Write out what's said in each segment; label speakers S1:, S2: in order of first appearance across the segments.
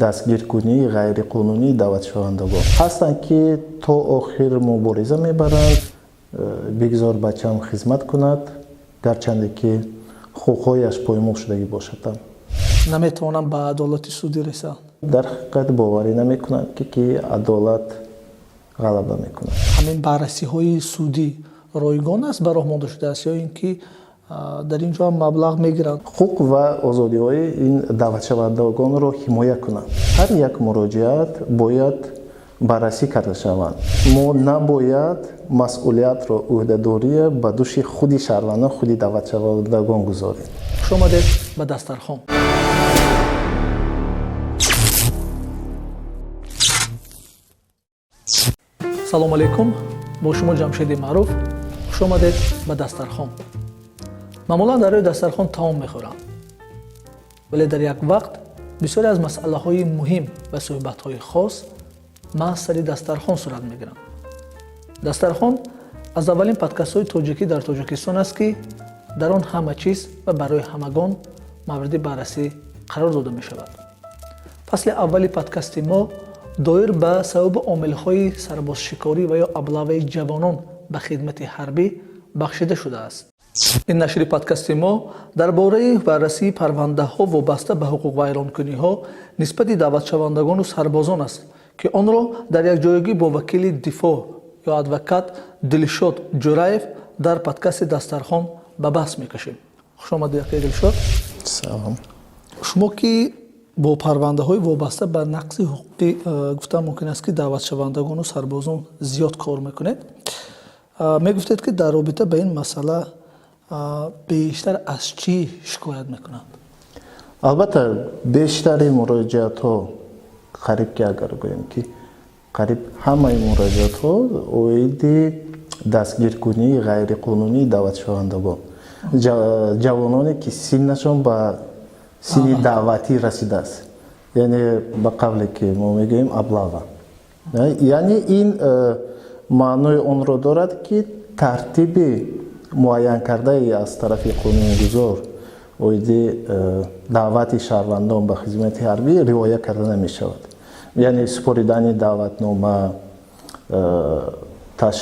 S1: дастгиркунии ғайриқонунии даъватшавандагон ҳастанд ки то охир мубориза мебаранд, бигзор бачаам хизмат кунад, гарчанде ки ҳуқуқҳояш поймол шудагӣ бошад.
S2: наметавонанд ба адолати судӣ расанд.
S1: дар ҳақиқат боварӣ намекунанд ки адолат ғалаба мекунад.
S2: ҳамин баррасиҳои судӣ ройгон аст ба роҳ монда шудааст ё ин ки дар ин ҷо ҳам маблағ мегиранд?
S1: ҳуқуқ ва озодиҳои ин даъватшавандагонро ҳимоя кунанд. ҳар як муроҷиат бояд баррасӣ карда шаванд. мо набояд масъулиятро ӯҳдадория ба дӯши худи шаҳрвандон, худи даъватшавандагон гузорем.
S2: хуш омадед ба дастархон. салому алайкум, бо шумо ҷамшеди Маъруф. хуш омадед ба дастархон. маъмулан дар рӯи дастархон таом мехӯрам, вале дар як вақт бисёре аз масъалаҳои муҳим ва суҳбатҳои хос маҳз сари дастархон сурат мегиранд. дастархон аз аввалин подкастҳои тоҷикӣ дар Тоҷикистон аст ки дар он ҳама чиз ва барои ҳамагон мавриди баррасӣ қарор дода мешавад. фасли аввали подкасти мо доир ба сабаби омилҳои сарбозшикорӣ ва ё облаваи ҷавонон ба хизмати ҳарбӣ бахшида шудааст. ин нашри подкасти мо дар бораи баррасии парвандаҳо вобаста ба ҳуқуқвайронкуниҳо нисбати даъватшавандагону сарбозон аст ки онро дар якҷоягӣ бо вакили дифоъ ё адвокат Дилшод Ҷӯраев дар подкасти дастархон ба баҳс мекашем. хуш омадед Дилшод.
S1: салом.
S2: шумо ки бо парвандаҳои вобаста ба нақси ҳуқуқӣ гуфтан мумкин аст ки даъватшавандагону сарбозон зиёд кор мекунед. мегуфтед ки дар робита ба ин масъала бештар аз чӣ шикоят мекунанд?
S1: албатта бештари муроҷиатҳо қариб ки агар гӯем ки қариб ҳамаи муроҷиатҳо оиди дастгиркунии ғайриқонунии даъватшавандагон, ҷавононе ки синнашон ба синни даъватӣ расидааст, яъне ба қавле ки мо мегӯем облава. яъне ин маънои онро дорад ки тартиби муайян кардаи аз тарафи қонунгузор оиди даъвати шаҳрвандон ба хизмати ҳарбӣ риоя карда намешавад. яъне супоридани даъватнома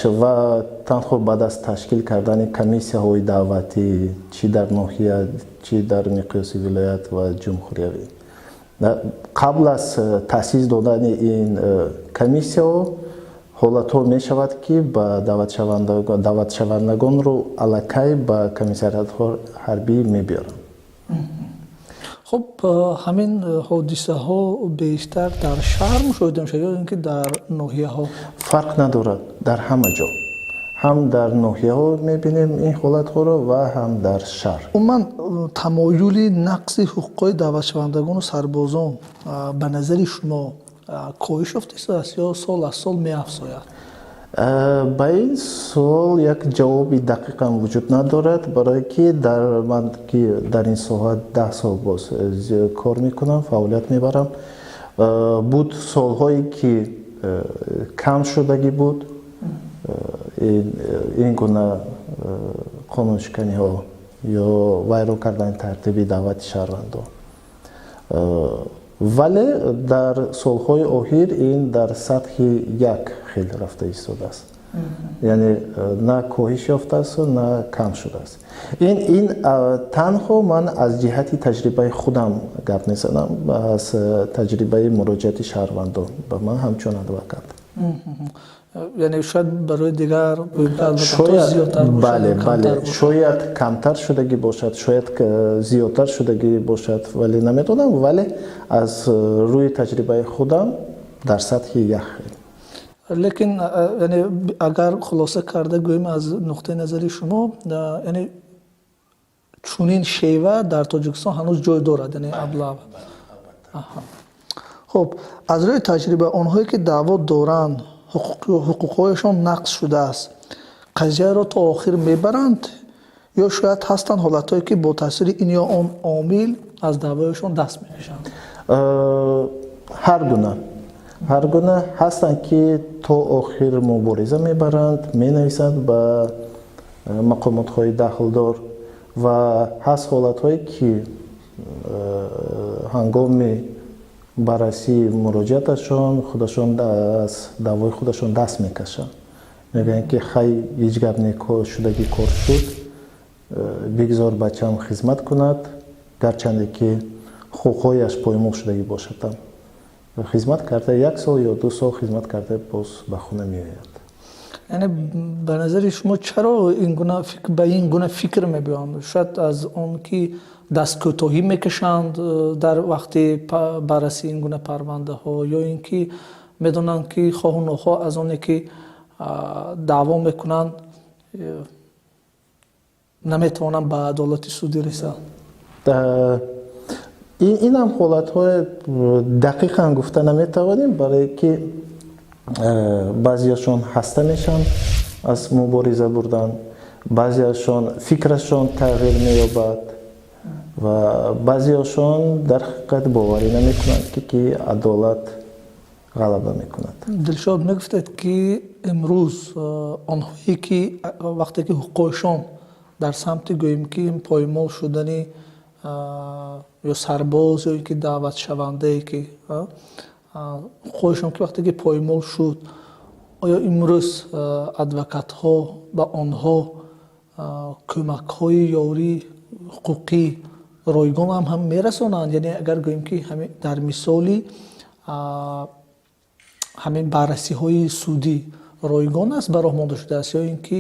S1: ва танҳо баъд аз ташкил кардани комиссияҳои даъватӣ чӣ дар ноҳия чӣ дар миқёси вилоят ва ҷумҳуриявӣ, қабл аз таъсис додани ин комиссияҳо ҳолатҳо мешавад ки ба даъватшавандагонро аллакай ба комиссариатҳои ҳарбӣ мебиёранд.
S2: хуб ҳамин ҳодисаҳо бештар дар шаҳр мушоҳида мешавад ё ин ки дар ноҳияҳо?
S1: фарқ надорад, дар ҳама ҷо, ҳам дар ноҳияҳо мебинем ин ҳолатҳоро ва ҳам дар шаҳр.
S2: умуман тамоюли нақси ҳуқуқҳои даъватшавандагону сарбозон ба назари шумо коҳиш ёфта истодааст ё сол аз сол меафзояд?
S1: ба ин суол як ҷавоби дақиқам вуҷуд надорад, барое ки ман ки дар ин соҳа 10 сол боз кор мекунам, фаъолият мебарам. буд солҳое ки кам шудагӣ буд ин гуна қонуншиканиҳо ё вайрон кардани тартиби даъвати шаҳрвандон, вале дар солҳои охир ин дар сатҳи як хеле рафта истодааст, яъне на коҳиш ёфтаасту на кам шудааст. ин танҳо ман аз ҷиҳати таҷрибаи худам гап мезанам, аз таҷрибаи муроҷиати шаҳрвандон ба ман ҳамчун адвокат.
S2: яъне шояд барои дигар
S1: шояд камтар шудагӣ бошад, шояд зиёдтар шудагӣ бошад, вале наметонам, вале аз рӯи таҷрибаи худам дар сатҳи як хел.
S2: лекин яъне агар хулоса карда гӯем аз нуқтаи назари шумо, яъне чунин шева дар Тоҷикистон ҳанӯз ҷой дорад, яъне облава. хуб аз рӯи таҷриба онҳое ки даъво доранд ҳуқуқҳояшон нақс шудааст, қазияро то охир мебаранд ё шояд ҳастанд ҳолатҳое ки бо таъсири ин ё он омил аз даъвояшон даст мекашанд? ҳар гуна ҳастанд ки то охир мубориза мебаранд, менависанд ба мақомотҳои дахлдор ва ҳаст ҳолатҳое ки ҳангоми
S1: баррасӣ муроҷиаташон худашон аз даъвои худашон даст мекашанд. мегӯянд ки хай ҳеҷ гап шудагӣ кор шуд, бигзор бачам хизмат кунад, гарчанде ки ҳуқуқҳояш поймол шудагӣ бошад. хизмат карда 1 сол ё 2 сол хизмат карда боз ба хона меояд.
S2: яъне ба назари шумо чаро ба ин гуна фикр мебиёнд? шояд аз он ки дасткӯтоҳӣ мекашанд дар вақти баррасӣ ин гуна парвандаҳо, ё ин ки медонанд ки хоҳу нохоҳ аз оне ки даъво мекунанд наметавонанд ба адолати судӣ расанд?
S1: ин ҳам ҳолатҳои дақиқан гуфта наметавонем, барое ки баъзеашон ҳаста мешаванд аз мубориза бурдан, баъзеашон фикрашон тағйир меёбад ва баъзеашон дар ҳақиқат боварӣ намекунанд ки адолат ғалаба мекунад.
S2: дилшод, мегуфтед ки имрӯз онҳое ки вақте ки ҳуқуқшон дар самти гӯем ки поймол шудани ё сарбоз ё ки даъватшавандае ки ҳуқуқшон ки вақте ки поймол шуд, оё имрӯз адвокатҳо ба онҳо кӯмакҳои ёрии ҳуқуқӣ ройгон ҳам мерасонанд? яъне агар гӯем ки дар мисоли ҳамин баррасиҳои судӣ ройгон аст ба роҳ монда шудааст, ё ин ки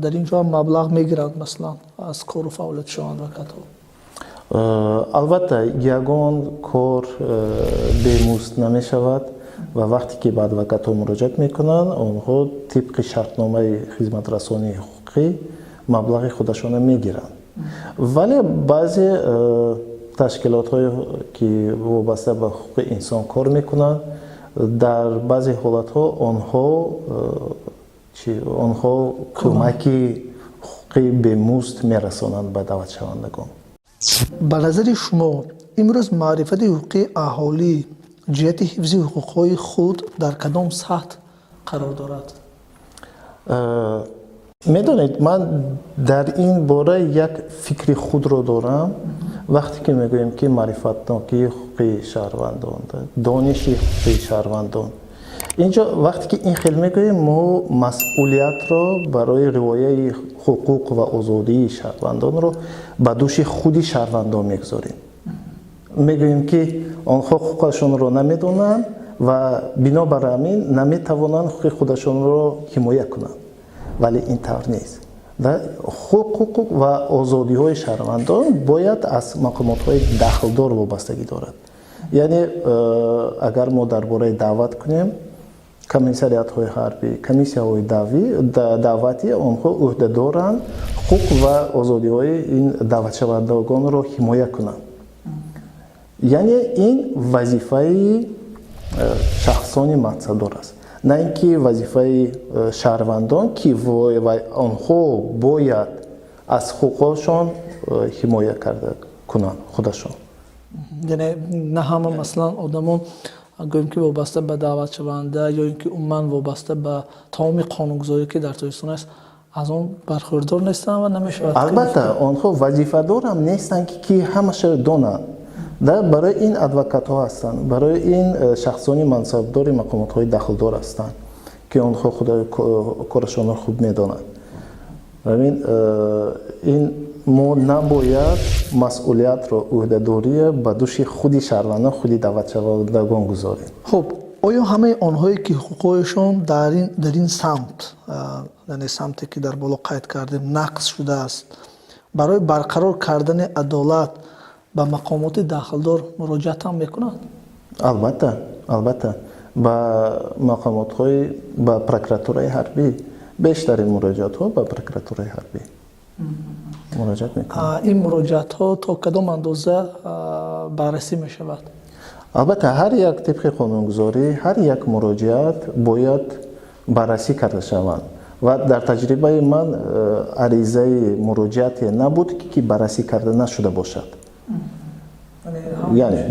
S2: дар ин ҷо ҳам маблағ мегиранд маслан аз кору фаъолиятшон адвокатҳо?
S1: албатта ягон кор бемузд намешавад ва вақте ки ба адвокатҳо муроҷиат мекунанд, онҳо тибқи шартномаи хизматрасонии ҳуқуқӣ маблағи худашона мегиранд. вале баъзе ташкилотҳое ки вобаста ба ҳуқуқи инсон кор мекунанд, дар баъзе ҳолатҳо онҳо кӯмаки ҳуқуқи бемузд мерасонанд ба даъватшавандагон.
S2: ба назари шумо имрӯз маърифати ҳуқуқи аҳолӣ ҷиҳати ҳифзи ҳуқуқҳои худ дар кадом сатҳ қарор дорад?
S1: медонед, ман дар ин бора як фикри худро дорам. вақте ки мегӯем ки маърифатнокии ҳуқуқи шаҳрвандон, дониши ҳуқуқи шаҳрвандон, инҷо вақте ки ин хел мегӯем, мо масъулиятро барои риояи ҳуқуқ ва озодии шаҳрвандонро ба дӯши худи шаҳрвандон мегузорем. мегӯем ки онҳо ҳуқуқашонро намедонанд ва бинобар ҳамин наметавонанд ҳуқуқи худашонро ҳимоя кунанд. вале ин тавр нест. ҳуқуқ ва озодиҳои шаҳрвандон бояд аз мақомотҳои дахлдор вобастагӣ дорад. яъне агар мо дар бораи даъват кунем, комиссариятҳои ҳарбӣ, комиссияҳои даъвати, онҳо ӯҳда доранд ҳуқуқ ва озодиҳои ин даъватшавандагонро ҳимоя кунанд. яъне ин вазифаи шахсони мансабдор аст, на ин ки вазифаи шаҳрвандон ки онҳо бояд аз ҳуқуқҳошон ҳимоя карда кунанд худашон.
S2: яъне на ҳама маслан одамон гӯем ки вобаста ба даъватшаванда ё ин ки умуман вобаста ба тамоми қонунгузорӣ ки дар Тоҷикистон аст, аз он бархӯрдор нестанд ва намешавад?
S1: албатта онҳо вазифадор ҳам нестанд ки ҳамаша донанд. барои ин адвокатҳо ҳастанд, барои ин шахсони мансабдори мақомотҳои дахлдор ҳастанд ки онҳо корашонро хуб медонанд. ин мо набояд масъулиятро, ӯҳдадория ба дӯши худи шаҳрвандон, худи даъватшавандагон гузорем.
S2: хуб, оё ҳамаи онҳое ки ҳуқуқҳояшон дар ин самт, яъне самте ки дар боло қайд кардем, нақс шудааст, барои барқарор кардани адолат ба мақомоти дахлдор муроҷиат ҳам мекунанд? албатта ба мақомотҳои ба прокуратураи ҳарбӣ, бештари муроҷиатҳо ба прокуратураи ҳарбӣ муроҷиат мекунанд. ин муроҷиатҳо то кадом андоза баррасӣ мешавад?
S1: албатта ҳар як тибқи қонунгузорӣ, ҳар як муроҷиат бояд баррасӣ карда шаванд ва дар таҷрибаи ман аризаи муроҷиате набуд ки баррасӣ карда нашуда бошад. яъне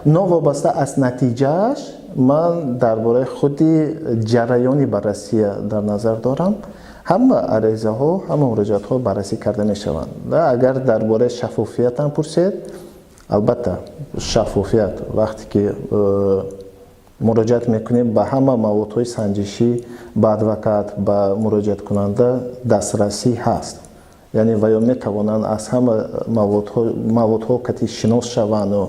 S1: новобаста аз натиҷааш ман дар бораи худи ҷараёни баррасия дар назар дорам. ҳама аризаҳо, ҳама муроҷиатҳо баррасӣ карда мешаванд. агар дар бораи шаффофият ҳам пурсед, албатта шаффофият вақте ки муроҷиат мекунем ба ҳама маводҳои санҷишӣ, ба адвокат, ба муроҷиаткунанда дастрасӣ ҳаст. яъне ваё метавонанд аз ҳама маводҳо кати шинос шаванду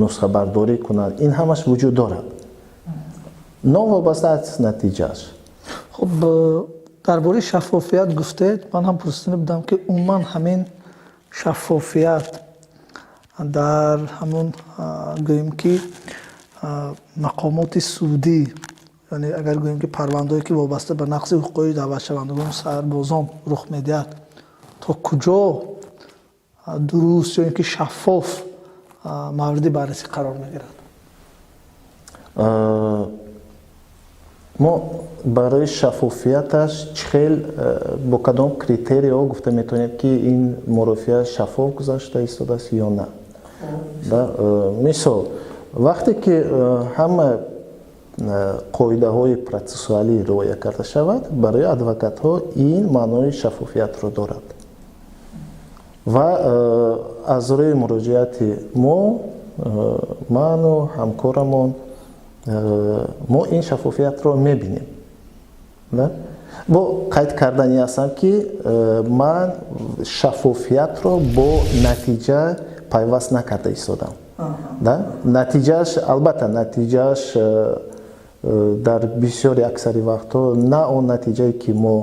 S1: нусхабардорӣ кунанд. Ин ҳамаш вуҷуд дорад, новобаста аз натиҷааш.
S2: хуб, дар бораи шаффофият гуфтед. Ман ҳам пурсида будам ки умуман ҳамин шаффофият дар ҳамун гӯем ки мақомоти судӣ, яъне агар гӯем ки парвандаҳое ки вобаста ба нақси ҳуқуқи даъватшавандагону сарбозон рух медиҳад, то куҷо дуруст ё ин ки шаффоф мавриди баррасӣ қарор мегирад?
S1: мо барои шаффофияташ чӣ хел бо кадом критериҳо гуфта метавонем ки ин мурофиа шаффоф гузашта истодааст ё на. мисол, вақте ки ҳама қоидаҳои протсессуалӣ риоя карда шавад, барои адвокатҳо ин маънои шаффофиятро дорад. ва аз рӯи муроҷиати мо, ману ҳамкорамон, мо ин шаффофиятро мебинем. бо қайд кардани ҳастам ки ман шаффофиятро бо натиҷа пайваст накарда истодам. натиҷааш, албатта натиҷааш дар бисёри аксари вақтҳо на он натиҷае ки мо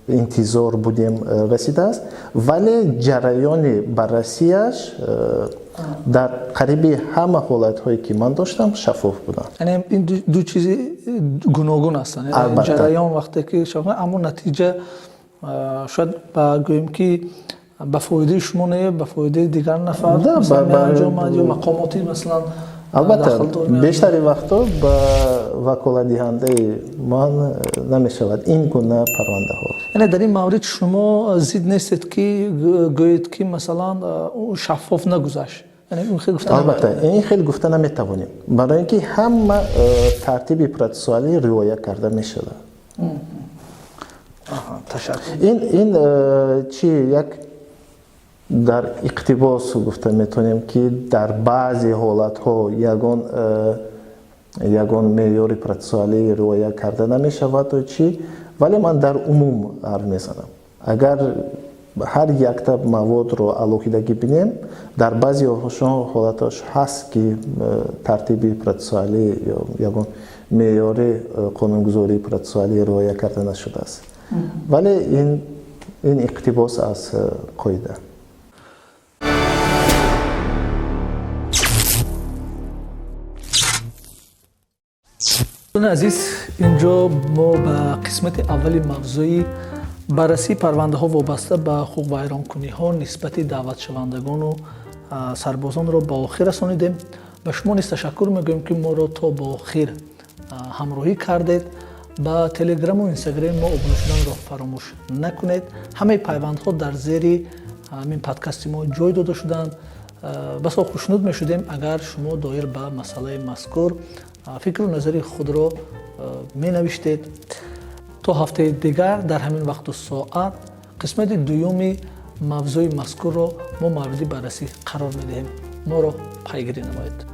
S1: интизор будем расидааст, вале ҷараёни баррасияш дар қариби ҳама ҳолатҳое ки ман доштам шаффоф буданд.
S2: яъне ин ду чизи гуногун ҳастанд. ҷараён вақте ки шаффоф, аммо натиҷа шояд ба гӯем ки ба фоидаи шумо не, ба фоидаи дигар нафар меанҷомад ё мақомоти маслан.
S1: албатта бештари вақтҳо ба ваколатдиҳандаи ман намешавад ин гуна парвандаҳо.
S2: яъне дар ин маврид шумо зид нестед ки гӯед ки масалан шаффоф нагузашт?
S1: албатта ин хел гуфта наметавонем, барои ин ки ҳама тартиби протсессуалӣ риоя карда мешавад. ин чи як дар иқтибос гуфта метавонем ки дар баъзе ҳолатҳо ягон меъёри протсессуалӣ риоя карда намешавад, вале ман дар умум ҳарф мезанам. агар ҳар якта маводро алоҳидагӣ бинем, дар баъзе ҳолатош ҳаст ки тартиби протсессуалӣ ё ягон меъёри қонунгузории протсессуалӣ риоя карда нашудааст. вале ин иқтибос аз қоида.
S2: азиз, инҷо мо ба қисмати аввали мавзӯи баррасии парвандаҳо вобаста ба ҳуқуқвайронкуниҳо нисбати даъватшавандагону сарбозонро ба охир расонидем. ба шумо низ ташаккур мегӯем ки моро то ба охир ҳамроҳӣ кардед. ба телеграму инстаграм мо обуна шуданро фаромӯш накунед. ҳамаи пайвандҳо дар зери ҳамин подкасти мо ҷой дода шуданд. басо хушнуд мешудем агар шумо доир ба масъалаи мазкур фикру назари худро менавиштед. то ҳафтаи дигар дар ҳамин вақту соат қисмати дуюми мавзӯи мазкурро мо мавриди баррасӣ қарор медиҳем. моро пайгирӣ намоед.